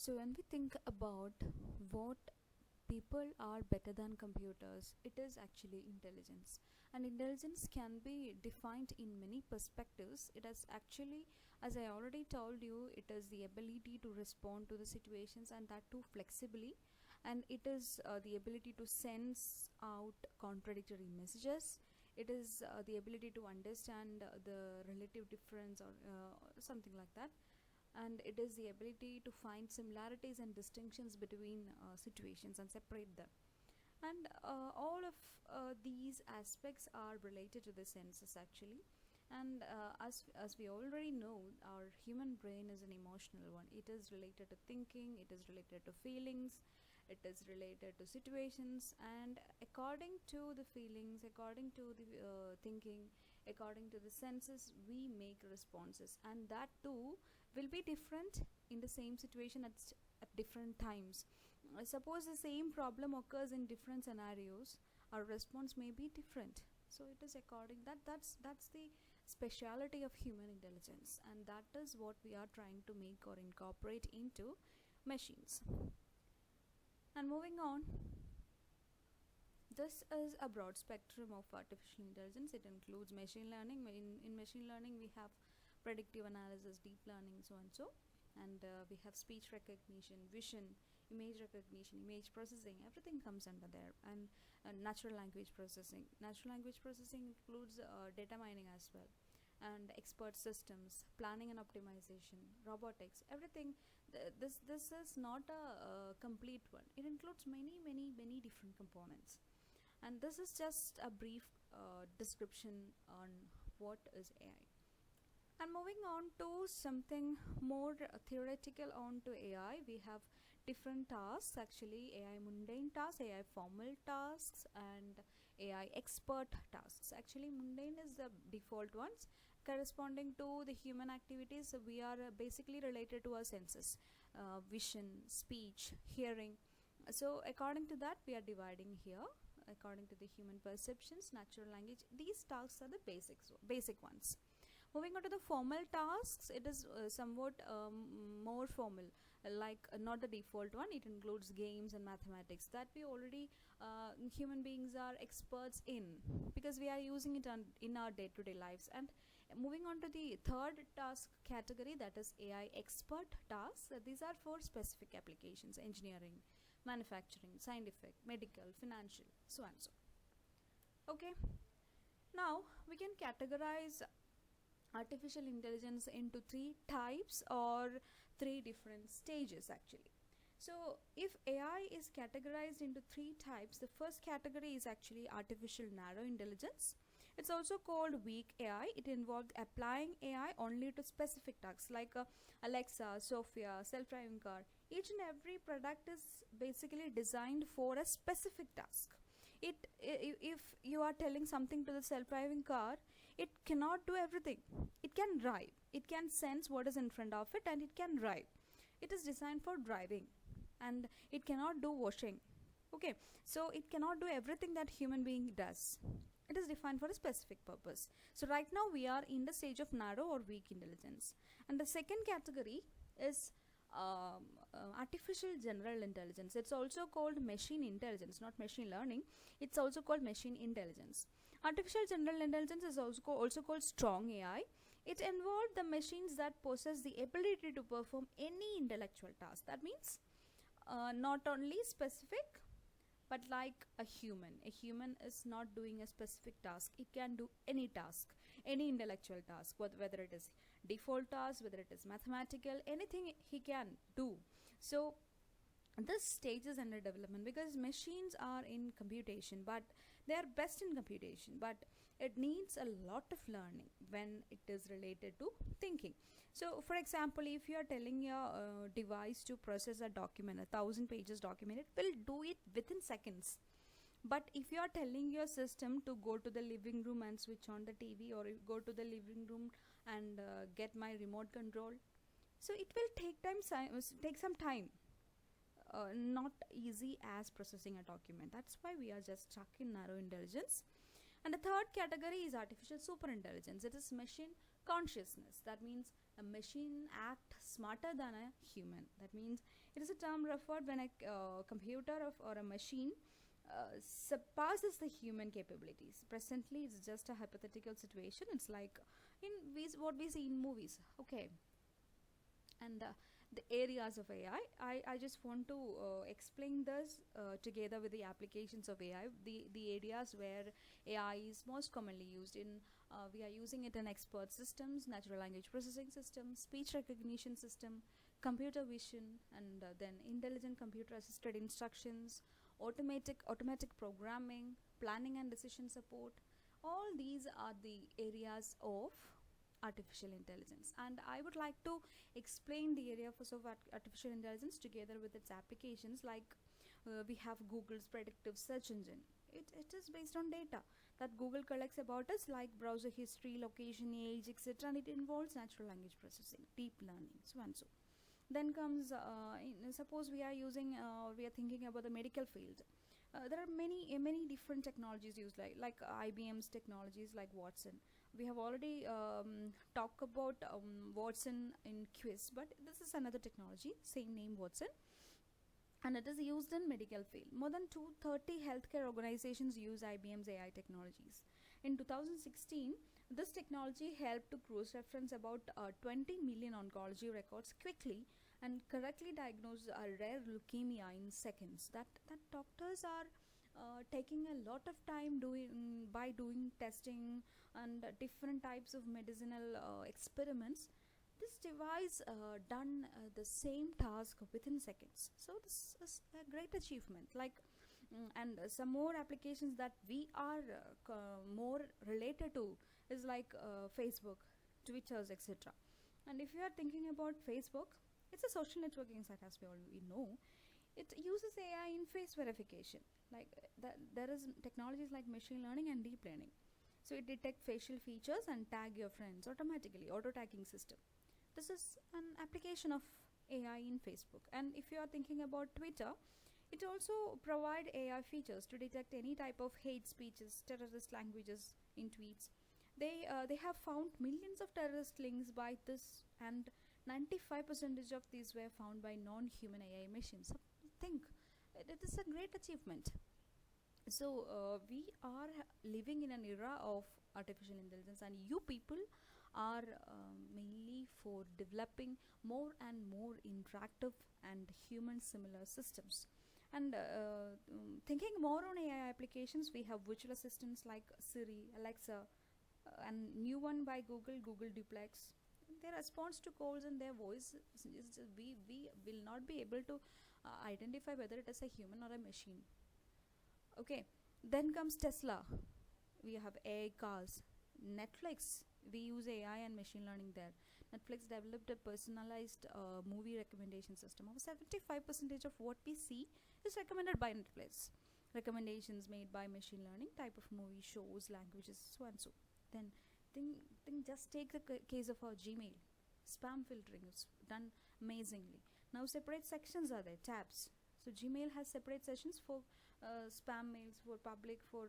So when we think about what people are better than computers, it is actually intelligence. And intelligence can be defined in many perspectives. It is actually, as I already told you, it is the ability to respond to the situations, and that too flexibly. And it is the ability to sense out contradictory messages. It is the ability to understand the relative difference, or something like that. And it is the ability to find similarities and distinctions between situations and separate them. And all of these aspects are related to the senses actually. And as we already know, our human brain is an emotional one. It is related to thinking, it is related to feelings, it is related to situations, and according to the feelings, according to the thinking, according to the senses, we make responses, and that too will be different in the same situation at different times. Suppose the same problem occurs in different scenarios, our response may be different. So it is according that's the speciality of human intelligence, and that is what we are trying to make or incorporate into machines. And moving on, this is a broad spectrum of artificial intelligence. It includes machine learning. In machine learning, we have predictive analysis, deep learning, so and so. And we have speech recognition, vision, image recognition, image processing. Everything comes under there. And natural language processing. Natural language processing includes data mining as well. And expert systems, planning and optimization, robotics, everything. This is not a complete one. It includes many different components. And this is just a brief description on what is AI. And moving on to something more theoretical on to AI, we have different tasks actually: AI mundane tasks, AI formal tasks, and AI expert tasks. Actually, mundane is the default ones corresponding to the human activities. So we are basically related to our senses, vision, speech, hearing. So according to that, we are dividing here according to the human perceptions, natural language. These tasks are the basic ones. Moving on to the formal tasks, it is somewhat more formal, like not the default one. It includes games and mathematics that we already human beings are experts in, because we are using it in our day-to-day lives. And moving on to the third task category, that is AI expert tasks. These are for specific applications: engineering, manufacturing, scientific, medical, financial, so and so. Okay, now we can categorize artificial intelligence into three types, or three different stages actually. So if AI is categorized into three types, the first category is actually artificial narrow intelligence. It's also called weak AI. It involves applying AI only to specific tasks like Alexa, Sophia, self-driving car. Each and every product is basically designed for a specific task. If you are telling something to the self-driving car, it cannot do everything. It can drive, it can sense what is in front of it, and it can drive. It is designed for driving, and it cannot do washing. Okay, so it cannot do everything that human being does. It is defined for a specific purpose. So right now we are in the stage of narrow or weak intelligence. And the second category is artificial general intelligence. It's also called machine intelligence, not machine learning. It's also called machine intelligence. Artificial general intelligence is also called strong AI. It involved the machines that possess the ability to perform any intellectual task. That means not only specific, but like a human is not doing a specific task. It can do any task, any intellectual task, whether it is default task, whether it is mathematical, anything he can do. So this stage is under development, because machines are in computation, but they are best in computation, but it needs a lot of learning when it is related to thinking. So for example, if you are telling your device to process a document, 1,000 pages document, it will do it within seconds. But if you are telling your system to go to the living room and switch on the TV, or go to the living room and get my remote control, so it will take some time. Not easy as processing a document. That's why we are just stuck in narrow intelligence. And the third category is artificial superintelligence. It is machine consciousness. That means a machine act smarter than a human. That means it is a term referred when a computer or a machine surpasses the human capabilities. Presently, it's just a hypothetical situation. It's like what we see in movies. Okay, and the areas of AI. I just want to explain this together with the applications of AI, the areas where AI is most commonly used in. We are using it in expert systems, natural language processing systems, speech recognition system, computer vision, and then intelligent computer assisted instructions, automatic programming, planning and decision support. All these are the areas of artificial intelligence, and I would like to explain the area of artificial intelligence together with its applications. Like we have Google's predictive search engine. It is based on data that Google collects about us, like browser history, location, age, etc., and it involves natural language processing, deep learning, so and so. Then comes suppose we are using we are thinking about the medical field. There are many different technologies used, like IBM's technologies like Watson. We have already talked about Watson in quiz, but this is another technology, same name, Watson, and it is used in medical field. More than 230 healthcare organizations use IBM's AI technologies. In 2016, this technology helped to cross-reference about 20 million oncology records quickly and correctly diagnose a rare leukemia in seconds. That doctors are taking a lot of time doing testing and different types of medicinal experiments. This device done the same task within seconds. So this is a great achievement. And some more applications that we are more related to is like Facebook, Twitters, etc. And if you are thinking about Facebook, it's a social networking site, as we know. It uses AI in face verification. Like there is technologies like machine learning and deep learning. So it detects facial features and tag your friends automatically, auto tagging system. This is an application of AI in Facebook. And if you are thinking about Twitter, it also provide AI features to detect any type of hate speeches, terrorist languages in tweets. They have found millions of terrorist links by this, and 95% of these were found by non-human AI machines. So think, it is a great achievement. So we are living in an era of artificial intelligence, and you people are mainly for developing more and more interactive and human similar systems. And thinking more on AI applications, we have virtual assistants like Siri, Alexa, and new one by Google Duplex. Their response to calls and their voice we will not be able to identify whether it is a human or a machine. Okay, then comes Tesla. We have AI cars. Netflix, we use AI and machine learning there. Netflix developed a personalized movie recommendation system. Over 75% of what we see is recommended by Netflix. Recommendations made by machine learning, type of movie, shows, languages, so and so. Then just take the case of our Gmail. Spam filtering is done amazingly. Now separate sections are there, tabs. So Gmail has separate sections for spam mails, for public, for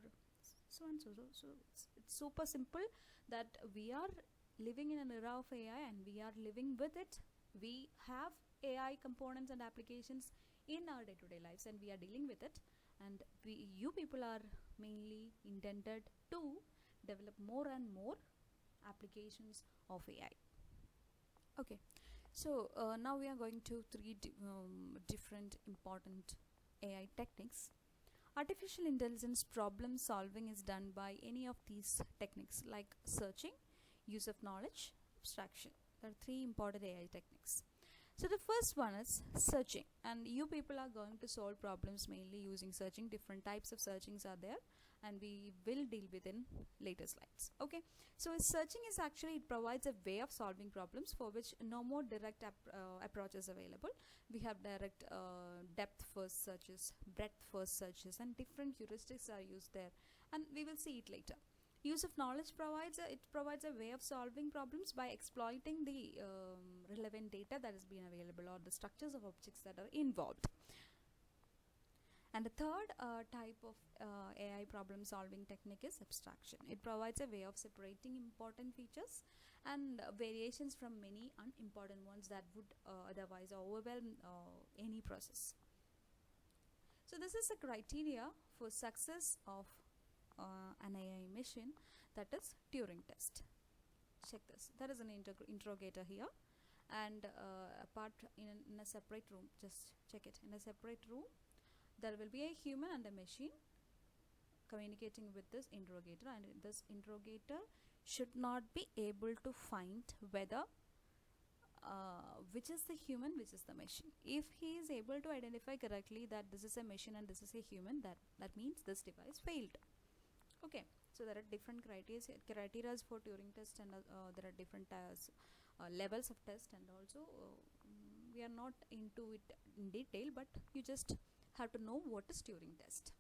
so and so. So it's super simple that we are living in an era of AI and we are living with it. We have AI components and applications in our day-to-day lives and we are dealing with it. And you people are mainly intended to develop more and more applications of AI. Okay, so now we are going to three different important AI techniques. Artificial intelligence problem solving is done by any of these techniques, like searching, use of knowledge, abstraction. There are three important AI techniques. So the first one is searching, and you people are going to solve problems mainly using searching. Different types of searchings are there, and we will deal with in later slides. Okay, so searching is actually, it provides a way of solving problems for which no more direct approach is available. We have direct depth first searches, breadth first searches, and different heuristics are used there, and we will see it later. Use of knowledge provides a way of solving problems by exploiting the relevant data that has been available or the structures of objects that are involved. And the third type of AI problem solving technique is abstraction. It provides a way of separating important features and variations from many unimportant ones that would otherwise overwhelm any process. So this is a criteria for success of an AI mission, that is Turing test. Check this. There is an interrogator here, and apart in a separate room, just check it. In a separate room, there will be a human and a machine communicating with this interrogator, and this interrogator should not be able to find whether which is the human, which is the machine. If he is able to identify correctly that this is a machine and this is a human, that means this device failed. Okay, so there are different criteria for Turing test, and there are different levels of test, and also we are not into it in detail, but you just have to know what is Turing test.